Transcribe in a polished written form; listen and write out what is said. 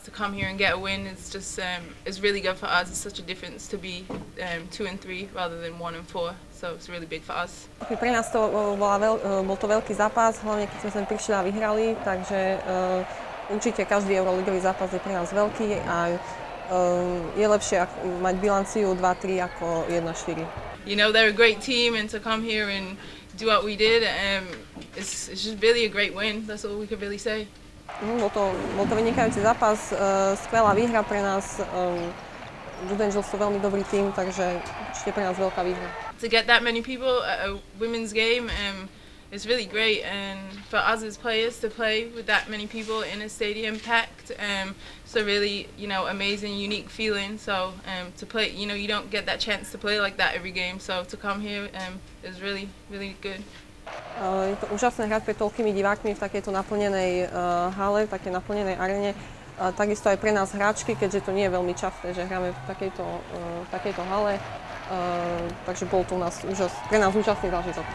to come here and get a win is just is really good for us. It's such a difference to be 2-3 rather than 1-4, so it's really big for us. Pre nás to bol to veľký zápas, hlavne keď sme sem prišli a vyhrali, takže určite každý euroligový zápas je pre nás veľký a je lepšie mať bilanciu 2-3 ako 1-4. You know, they're a great team, and to come here and do what we did, it's just really a great win. That's all we could really say. Bol to vynikajúci zápas, skvelá výhra pre nás. Good Angels sú veľmi dobrý tím, takže určite pre nás veľká výhra. To get that many people at a women's game is really great, and for us as players to play with that many people in a stadium packed, it's a really, you know, amazing, unique feeling. So to play, you know, you don't get that chance to play like that every game. So to come here is really, really good. Je to úžasné hrať pred toľkými divákmi v takejto naplnenej hale, v takej naplnenej arene. Takisto aj pre nás hráčky, keďže to nie je veľmi časté, že hráme v takejto hale. Takže bol to pre nás úžasný zážitok.